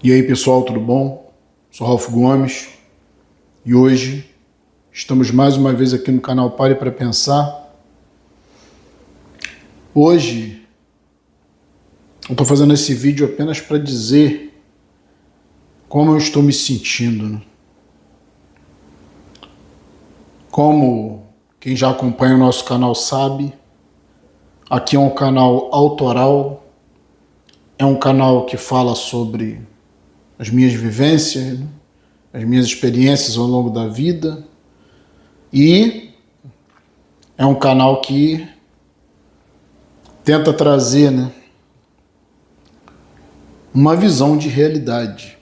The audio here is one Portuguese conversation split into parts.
E aí pessoal, tudo bom? Sou Ralph Gomes e hoje estamos mais uma vez aqui no canal Pare para Pensar. Hoje eu estou fazendo esse vídeo apenas para dizer como eu estou me sentindo, né? Como quem já acompanha o nosso canal sabe, aqui é um canal autoral, é um canal que fala sobre as minhas vivências, né? As minhas experiências ao longo da vida, e é um canal que tenta trazer, né, uma visão de realidade,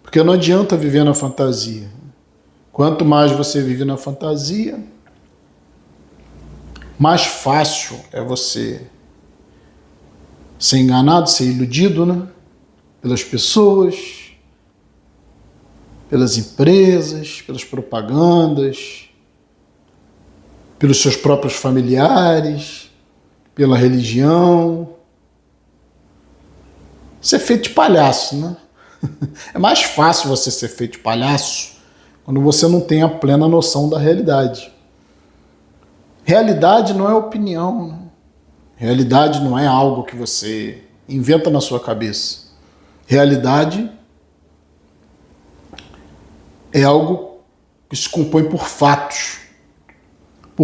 porque não adianta viver na fantasia. Quanto mais você vive na fantasia, mais fácil é você ser enganado, ser iludido, né, pelas pessoas, pelas empresas, pelas propagandas, pelos seus próprios familiares, pela religião. Ser feito de palhaço, né? É mais fácil você ser feito de palhaço quando você não tem a plena noção da realidade. Realidade não é opinião, né? Realidade não é algo que você inventa na sua cabeça. Realidade é algo que se compõe por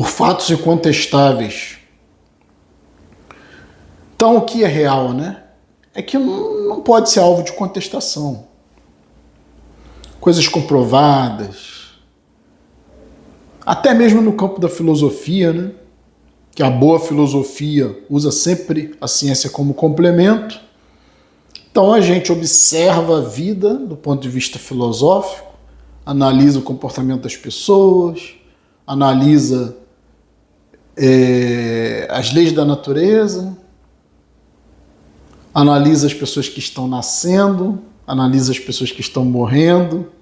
fatos incontestáveis. Então, o que é real, né? É que não pode ser alvo de contestação. Coisas comprovadas, até mesmo no campo da filosofia, né? Que a boa filosofia usa sempre a ciência como complemento. Então a gente observa a vida do ponto de vista filosófico, analisa o comportamento das pessoas, analisa as leis da natureza, analisa as pessoas que estão nascendo, analisa as pessoas que estão morrendo,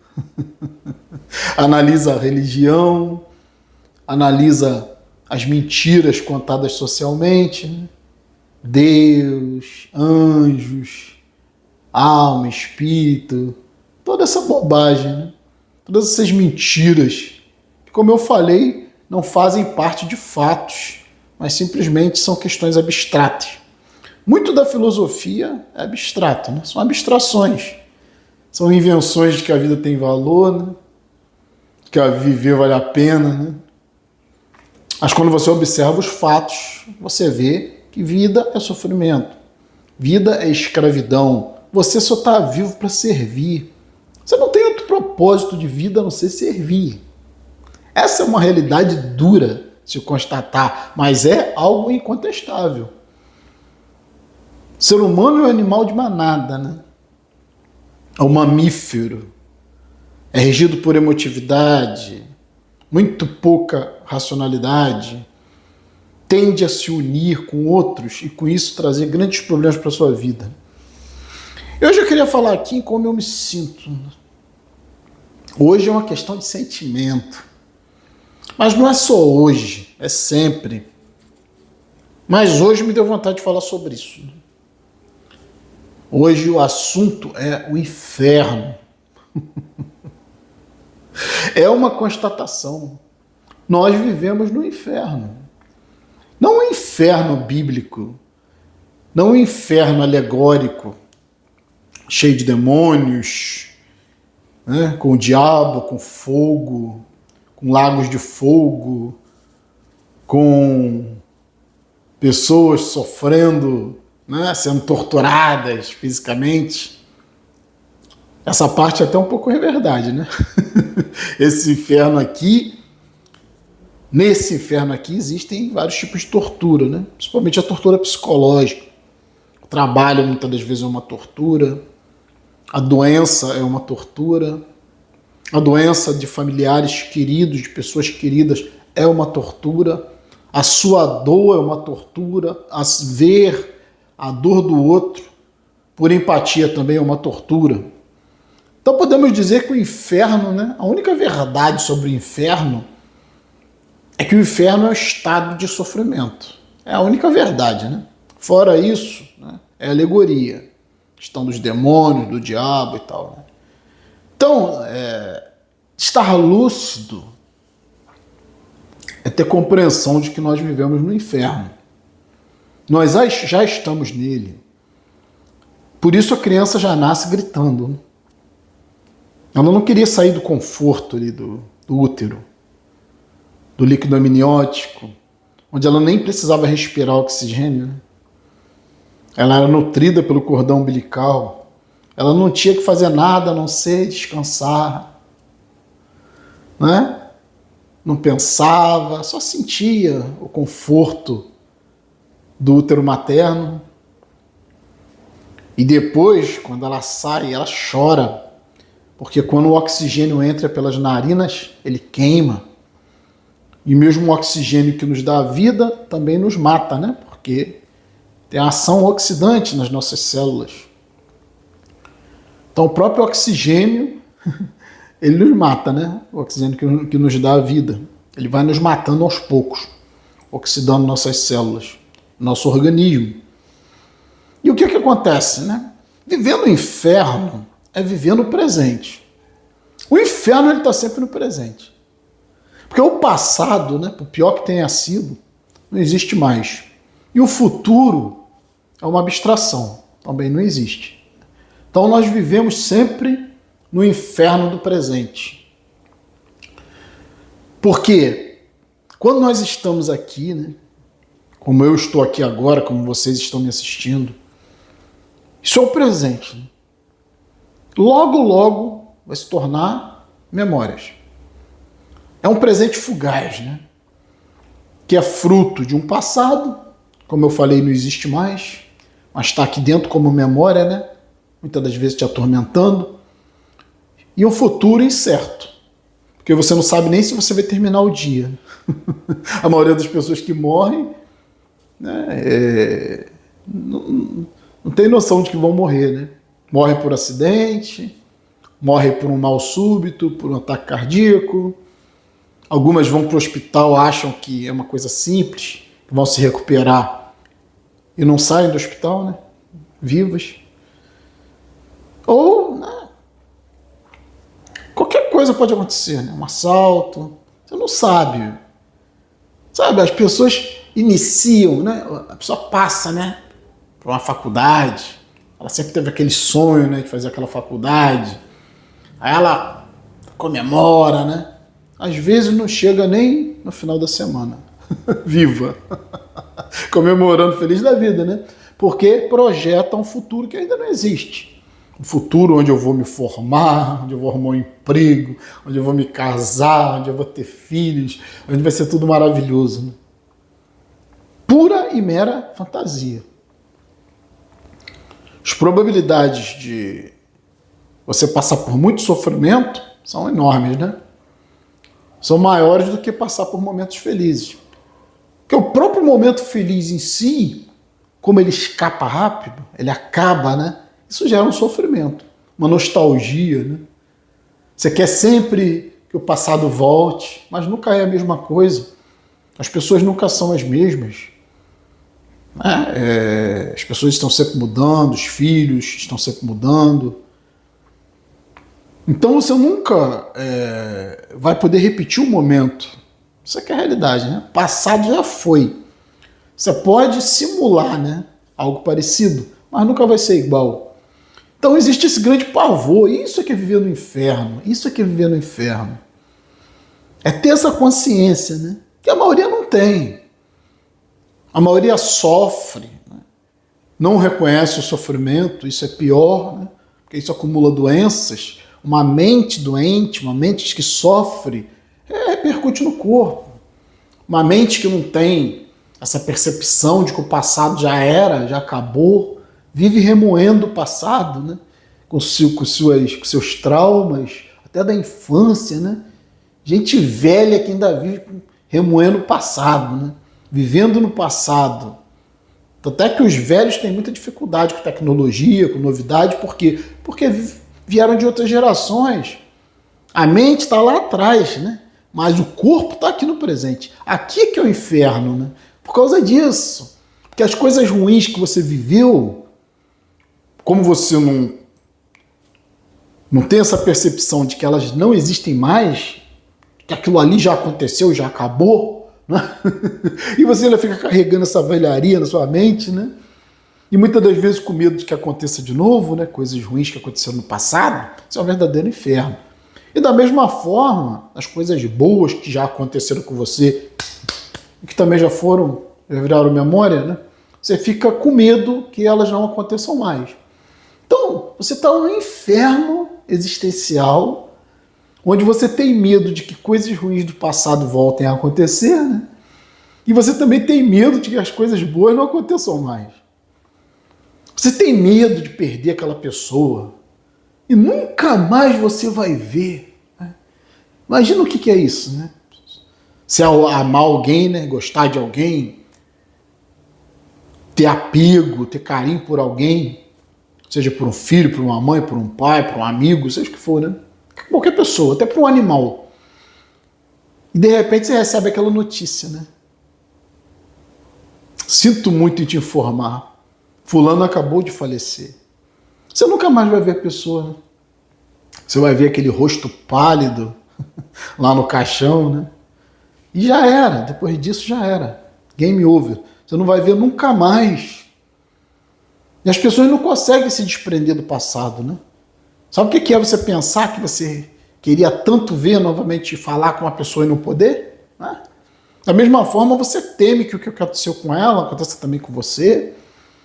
analisa a religião, analisa as mentiras contadas socialmente, né? Deus, anjos, alma, espírito, toda essa bobagem, né? Todas essas mentiras, que, como eu falei, não fazem parte de fatos, mas simplesmente são questões abstratas. Muito da filosofia é abstrato, né? São abstrações. São invenções de que a vida tem valor, né? Que a viver vale a pena, né? Mas quando você observa os fatos, você vê que vida é sofrimento, vida é escravidão. Você só está vivo para servir. Você não tem outro propósito de vida a não ser servir. Essa é uma realidade dura de se constatar, mas é algo incontestável. O ser humano é um animal de manada, né? É um mamífero. É regido por emotividade, muito pouca racionalidade, tende a se unir com outros e com isso trazer grandes problemas para a sua vida. Eu já queria falar aqui em como eu me sinto. Hoje é uma questão de sentimento. Mas não é só hoje, é sempre. Mas hoje me deu vontade de falar sobre isso. Hoje o assunto é o inferno. É uma constatação. Nós vivemos no inferno. Não o inferno bíblico, não o inferno alegórico, cheio de demônios, né, com o diabo, com fogo, com lagos de fogo, com pessoas sofrendo, né, sendo torturadas fisicamente. Essa parte até um pouco é verdade, né? Esse inferno aqui, nesse inferno aqui existem vários tipos de tortura, né? Principalmente a tortura psicológica. O trabalho muitas das vezes é uma tortura, a doença é uma tortura, a doença de familiares queridos, de pessoas queridas, é uma tortura, a sua dor é uma tortura, a ver a dor do outro por empatia também é uma tortura. Então podemos dizer que o inferno, né, a única verdade sobre o inferno é que o inferno é um estado de sofrimento. É a única verdade, né? Fora isso, né, é alegoria. questão dos demônios, do diabo e tal, né? Então, estar lúcido é ter compreensão de que nós vivemos no inferno. Nós já estamos nele. Por isso a criança já nasce gritando, né? Ela não queria sair do conforto ali do útero, do líquido amniótico, onde ela nem precisava respirar oxigênio, né? Ela era nutrida pelo cordão umbilical. Ela não tinha que fazer nada a não ser descansar, né? Não pensava, só sentia o conforto do útero materno. E depois, quando ela sai, ela chora, porque quando o oxigênio entra pelas narinas, ele queima. E mesmo o oxigênio que nos dá a vida também nos mata, né? Porque tem a ação oxidante nas nossas células. Então o próprio oxigênio, ele nos mata, né? O oxigênio que nos dá a vida. Ele vai nos matando aos poucos, oxidando nossas células, nosso organismo. E o que acontece, né? Viver no inferno é viver no presente. O inferno ele está sempre no presente. Porque o passado, né, por pior que tenha sido, não existe mais. E o futuro é uma abstração, também não existe. Então nós vivemos sempre no inferno do presente. Porque quando nós estamos aqui, né, como eu estou aqui agora, como vocês estão me assistindo, isso é o presente. Né? Logo, logo vai se tornar memórias. É um presente fugaz, né? Que é fruto de um passado, como eu falei, não existe mais, mas está aqui dentro como memória, né? Muitas das vezes te atormentando. E um futuro incerto, porque você não sabe nem se você vai terminar o dia. A maioria das pessoas que morrem, né, não tem noção de que vão morrer, né? Morrem por acidente, morrem por um mal súbito, por um ataque cardíaco. Algumas vão para o hospital, acham que é uma coisa simples, que vão se recuperar e não saem do hospital, né? Vivas. Ou, né, qualquer coisa pode acontecer, né? Um assalto, você não sabe. Sabe, as pessoas iniciam, né? A pessoa passa, né, para uma faculdade, ela sempre teve aquele sonho, né, de fazer aquela faculdade, aí ela comemora, né? Às vezes não chega nem no final da semana, viva, comemorando, feliz da vida, né? Porque projeta um futuro que ainda não existe. Um futuro onde eu vou me formar, onde eu vou arrumar um emprego, onde eu vou me casar, onde eu vou ter filhos, onde vai ser tudo maravilhoso. Né? Pura e mera fantasia. As probabilidades de você passar por muito sofrimento são enormes, né? São maiores do que passar por momentos felizes. Porque o próprio momento feliz em si, como ele escapa rápido, ele acaba, né? Isso gera um sofrimento, uma nostalgia, né? Você quer sempre que o passado volte, mas nunca é a mesma coisa. As pessoas nunca são as mesmas. As pessoas estão sempre mudando, os filhos estão sempre mudando. Então você nunca vai poder repetir o momento. Isso aqui é a realidade, né? Passado já foi. Você pode simular, né, algo parecido, mas nunca vai ser igual. Então existe esse grande pavor. Isso é que é viver no inferno. Isso é que é viver no inferno. É ter essa consciência, né? Que a maioria não tem. A maioria sofre, né? Não reconhece o sofrimento. Isso é pior, né? Porque isso acumula doenças. Uma mente doente, uma mente que sofre, repercute no corpo. Uma mente que não tem essa percepção de que o passado já era, já acabou, vive remoendo o passado, né? com seus traumas, até da infância. Né? Gente velha que ainda vive remoendo o passado, né? Vivendo no passado. Até que os velhos têm muita dificuldade com tecnologia, com novidade, por quê? Porque vieram de outras gerações. A mente está lá atrás, né? Mas o corpo está aqui no presente. Aqui que é o inferno, né? Por causa disso. Porque as coisas ruins que você viveu, como você não tem essa percepção de que elas não existem mais, que aquilo ali já aconteceu, já acabou, né? E você ainda fica carregando essa velharia na sua mente, né? E muitas das vezes com medo de que aconteça de novo, né? Coisas ruins que aconteceram no passado, isso é um verdadeiro inferno. E da mesma forma, as coisas boas que já aconteceram com você, que também já viraram memória, né? Você fica com medo que elas não aconteçam mais. Então, você está num inferno existencial, onde você tem medo de que coisas ruins do passado voltem a acontecer, né? E você também tem medo de que as coisas boas não aconteçam mais. Você tem medo de perder aquela pessoa e nunca mais você vai ver, né? Imagina o que é isso, né? Se amar alguém, né? Gostar de alguém, ter apego, ter carinho por alguém, seja por um filho, por uma mãe, por um pai, por um amigo, seja o que for, né? Qualquer pessoa, até por um animal. E de repente você recebe aquela notícia, né? Sinto muito em te informar. Fulano acabou de falecer. Você nunca mais vai ver a pessoa, né? Você vai ver aquele rosto pálido lá no caixão, né? E já era, depois disso já era. Game over. Você não vai ver nunca mais. E as pessoas não conseguem se desprender do passado, né? Sabe o que é você pensar que você queria tanto ver novamente falar com uma pessoa e não poder? Né? Da mesma forma, você teme que o que aconteceu com ela aconteça também com você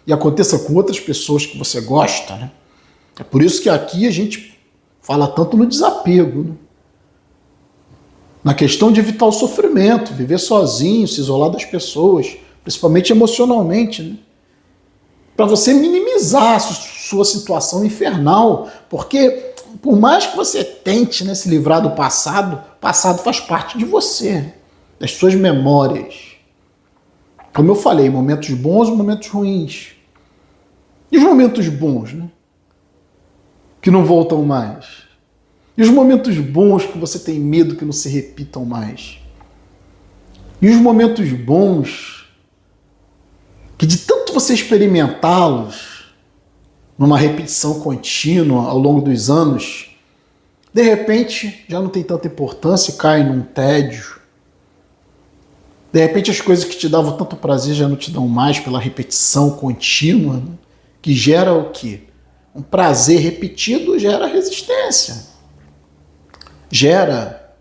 e aconteça com outras pessoas que você gosta, né? É por isso que aqui a gente fala tanto no desapego, né? Na questão de evitar o sofrimento, viver sozinho, se isolar das pessoas, principalmente emocionalmente, né? Para você minimizar a sua situação infernal, porque por mais que você tente, né, se livrar do passado, o passado faz parte de você, das suas memórias. Como eu falei, momentos bons e momentos ruins. E os momentos bons, né? Que não voltam mais. E os momentos bons que você tem medo que não se repitam mais. E os momentos bons que de tanto você experimentá-los numa repetição contínua ao longo dos anos, de repente já não tem tanta importância e cai num tédio. De repente as coisas que te davam tanto prazer já não te dão mais pela repetição contínua, né? Que gera o quê? Um prazer repetido gera resistência. Gera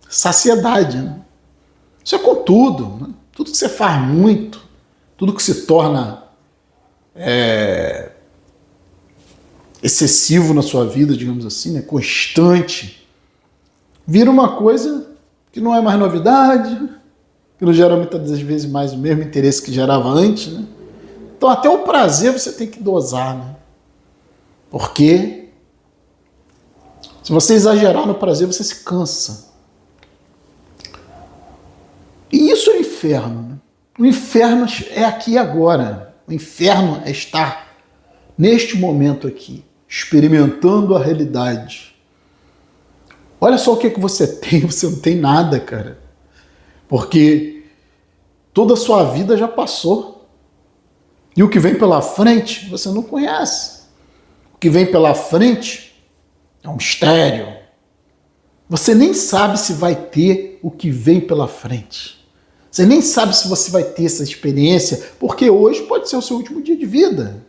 saciedade, né? Isso é com tudo, né? Tudo que você faz muito, tudo que se torna excessivo na sua vida, digamos assim, né? Constante, vira uma coisa que não é mais novidade, que não gera muitas das vezes mais o mesmo interesse que gerava antes, né? Então até o prazer você tem que dosar, né? Porque se você exagerar no prazer, você se cansa. E isso é o inferno, né? O inferno é aqui e agora. O inferno é estar neste momento aqui, experimentando a realidade. Olha só o que você tem, você não tem nada, cara. Porque toda a sua vida já passou. E o que vem pela frente, você não conhece. O que vem pela frente é um mistério. Você nem sabe se vai ter o que vem pela frente. Você nem sabe se você vai ter essa experiência, porque hoje pode ser o seu último dia de vida.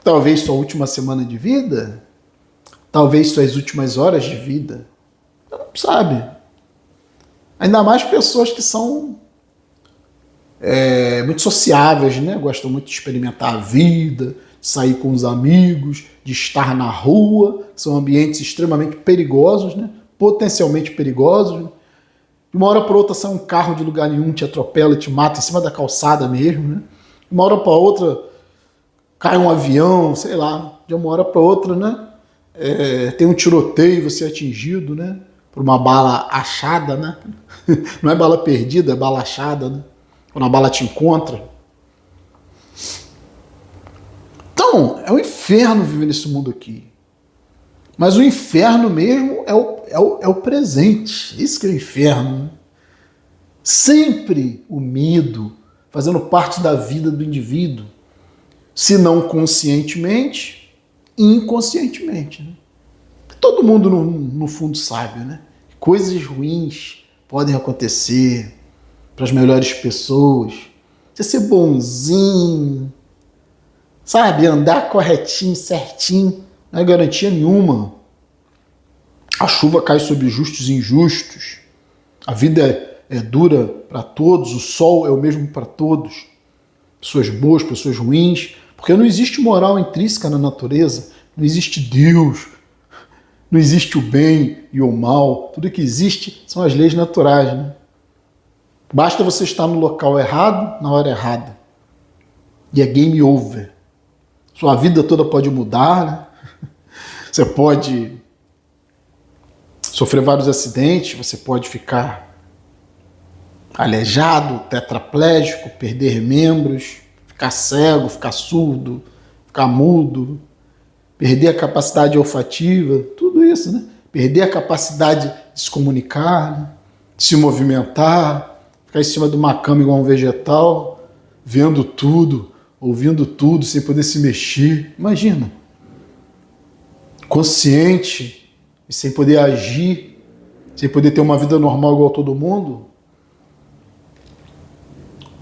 Talvez sua última semana de vida. Talvez suas últimas horas de vida. Você não sabe. Ainda mais pessoas que são muito sociáveis, né? Gostam muito de experimentar a vida, de sair com os amigos, de estar na rua. São ambientes extremamente perigosos, né? Potencialmente perigosos. Né? De uma hora para outra sai um carro de lugar nenhum, te atropela, te mata em cima da calçada mesmo. Né? De uma hora para outra cai um avião, sei lá. De uma hora para outra, né? Tem um tiroteio, você é atingido, né? Por uma bala achada, né? Não é bala perdida, é bala achada, né? Quando a bala te encontra. Então, é um inferno viver nesse mundo aqui. Mas o inferno mesmo é o presente. Isso que é o inferno. Sempre o medo fazendo parte da vida do indivíduo. se não conscientemente, inconscientemente. Né? Todo mundo, no fundo, sabe, né? Coisas ruins podem acontecer para as melhores pessoas. Você ser bonzinho, sabe? Andar corretinho, certinho, não é garantia nenhuma. A chuva cai sobre justos e injustos. A vida é dura para todos, o sol é o mesmo para todos. Pessoas boas, pessoas ruins, porque não existe moral intrínseca na natureza, não existe Deus, não existe o bem e o mal. Tudo que existe são as leis naturais, né? Basta você estar no local errado, na hora errada. E é game over. Sua vida toda pode mudar, né? Você pode sofrer vários acidentes, você pode ficar aleijado, tetraplégico, perder membros, ficar cego, ficar surdo, ficar mudo, perder a capacidade olfativa, tudo isso, né? Perder a capacidade de se comunicar, né? De se movimentar, ficar em cima de uma cama igual um vegetal, vendo tudo, ouvindo tudo, sem poder se mexer. Imagina. Consciente e sem poder agir, sem poder ter uma vida normal igual a todo mundo.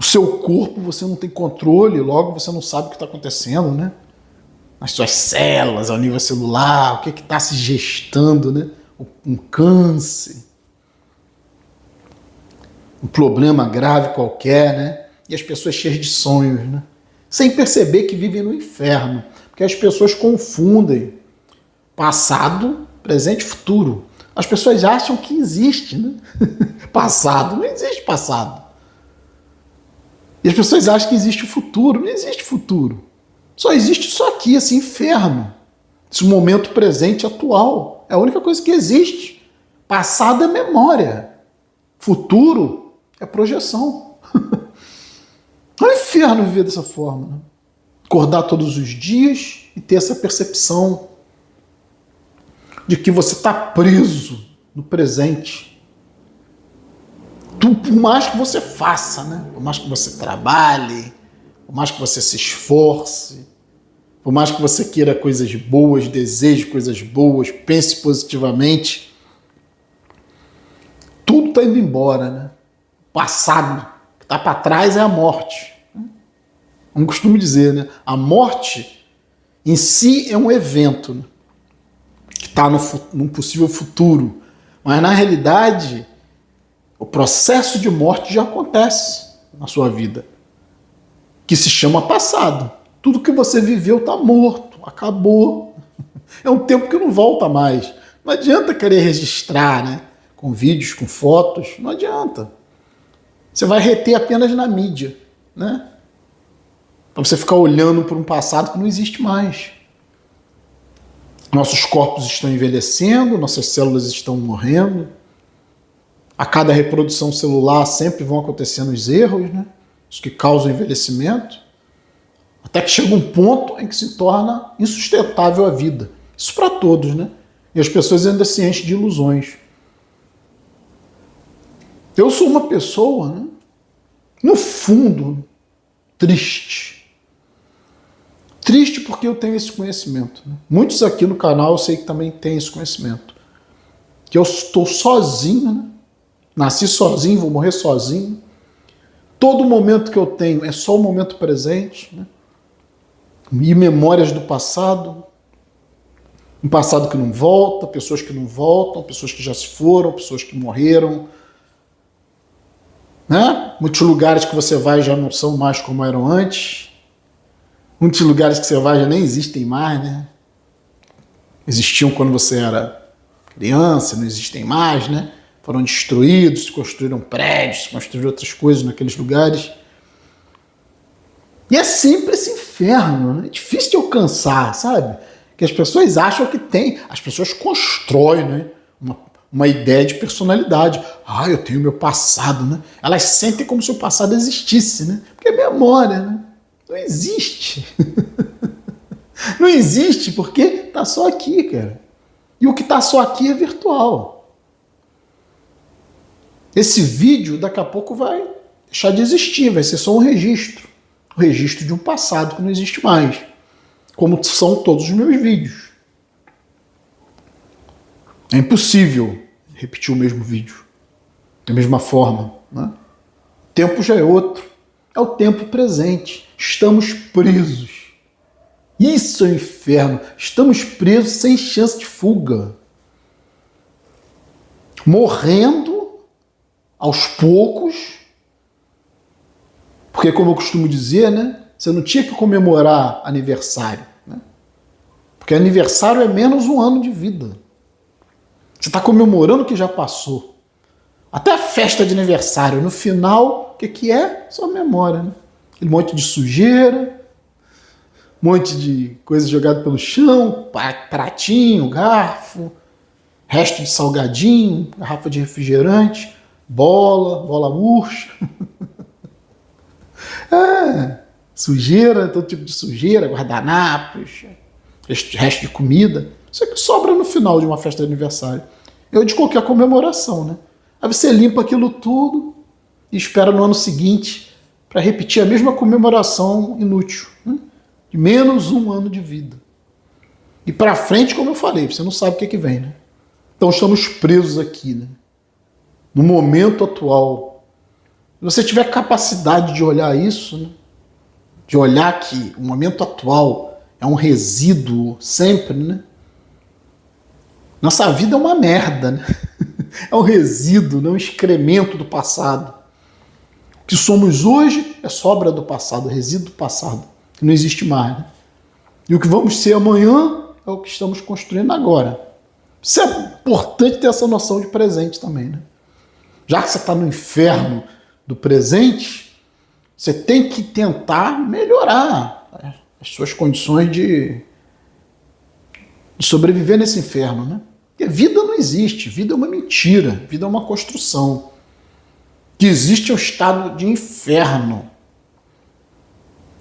O seu corpo você não tem controle, logo você não sabe o que está acontecendo, né? As suas células, ao nível celular, o que está se gestando, né? Um câncer, um problema grave qualquer, né? E as pessoas cheias de sonhos, né? Sem perceber que vivem no inferno, porque as pessoas confundem passado, presente e futuro. As pessoas acham que existe, né? Passado, não existe passado. E as pessoas acham que existe o futuro, não existe futuro. Só existe isso aqui, esse inferno. Esse momento presente atual. É a única coisa que existe. Passado é memória. Futuro é projeção. É um inferno viver dessa forma. Né? Acordar todos os dias e ter essa percepção de que você está preso no presente. Por mais que você faça, né? Por mais que você trabalhe, por mais que você se esforce, por mais que você queira coisas boas, deseje coisas boas, pense positivamente, tudo está indo embora, né? O passado que está para trás é a morte. Como costumo dizer, né? A morte em si é um evento, né? Que está num possível futuro, mas na realidade o processo de morte já acontece na sua vida, que se chama passado. Tudo que você viveu está morto, acabou. É um tempo que não volta mais. Não adianta querer registrar, né? Com vídeos, com fotos, não adianta. Você vai reter apenas na mídia, né? Para você ficar olhando para um passado que não existe mais. Nossos corpos estão envelhecendo, nossas células estão morrendo. A cada reprodução celular sempre vão acontecendo os erros, né? Os que causam envelhecimento. Até que chega um ponto em que se torna insustentável a vida. Isso para todos, né? E as pessoas ainda se enchem de ilusões. Eu sou uma pessoa, né? No fundo, triste. Triste porque eu tenho esse conhecimento. Né? Muitos aqui no canal eu sei que também têm esse conhecimento. Que eu estou sozinho, né? Nasci sozinho, vou morrer sozinho. Todo momento que eu tenho é só o momento presente, né? E memórias do passado. Um passado que não volta, pessoas que não voltam, pessoas que já se foram, pessoas que morreram. Né? Muitos lugares que você vai já não são mais como eram antes. Muitos lugares que você vai já nem existem mais, né? Existiam quando você era criança, não existem mais, né? Foram destruídos, se construíram prédios, se construíram outras coisas naqueles lugares. E é sempre esse inferno, né? É difícil de alcançar, sabe? Que as pessoas acham que tem. As pessoas constroem, né? Uma ideia de personalidade. Ah, eu tenho meu passado, né? Elas sentem como se o passado existisse, né? Porque é memória, né? Não existe. Não existe porque tá só aqui, cara. E o que tá só aqui é virtual. Esse vídeo daqui a pouco vai deixar de existir, vai ser só um registro. o registro de um passado que não existe mais, como são todos os meus vídeos. É impossível repetir o mesmo vídeo, da mesma forma, né? O tempo já é outro, é o tempo presente. Estamos presos. Isso é o inferno. Estamos presos sem chance de fuga. Morrendo aos poucos, porque, como eu costumo dizer, né, você não tinha que comemorar aniversário, né? Porque aniversário é menos um ano de vida. Você está comemorando o que já passou. Até a festa de aniversário, no final, o que é? Só memória, né? Aquele monte de sujeira, um monte de coisa jogada pelo chão, pratinho, garfo, resto de salgadinho, garrafa de refrigerante, bola murcha. Sujeira, todo tipo de sujeira, guardanapos, resto de comida. Isso é que sobra no final de uma festa de aniversário. Ou de qualquer comemoração, né? Aí você limpa aquilo tudo e espera no ano seguinte para repetir a mesma comemoração inútil, né? De menos um ano de vida. E para frente, como eu falei, você não sabe o que vem, né? Então estamos presos aqui, né? No momento atual. Se você tiver capacidade de olhar isso, né? De olhar que o momento atual é um resíduo sempre, né? Nossa vida é uma merda, né? É um resíduo, né? Um excremento do passado. O que somos hoje é sobra do passado, resíduo do passado, que não existe mais, né? E o que vamos ser amanhã é o que estamos construindo agora. Isso é importante ter essa noção de presente também, né? Já que você está no inferno do presente, você tem que tentar melhorar as suas condições de sobreviver nesse inferno, né? Porque vida não existe, vida é uma mentira, vida é uma construção. O que existe é o estado de inferno.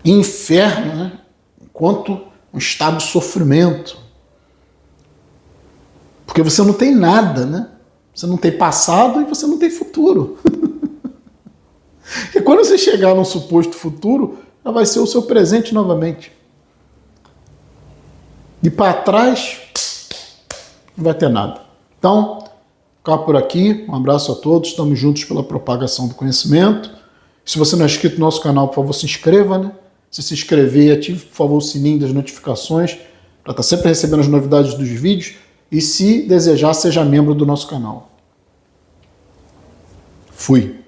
E inferno, né? Enquanto um estado de sofrimento. Porque você não tem nada, né? Você não tem passado e você não tem futuro. E quando você chegar num suposto futuro, já vai ser o seu presente novamente. E para trás, não vai ter nada. Então, ficar por aqui. Um abraço a todos. Estamos juntos pela propagação do conhecimento. Se você não é inscrito no nosso canal, por favor, se inscreva, né? Se inscrever, ative, por favor, o sininho das notificações para estar sempre recebendo as novidades dos vídeos. E se desejar, seja membro do nosso canal. Fui.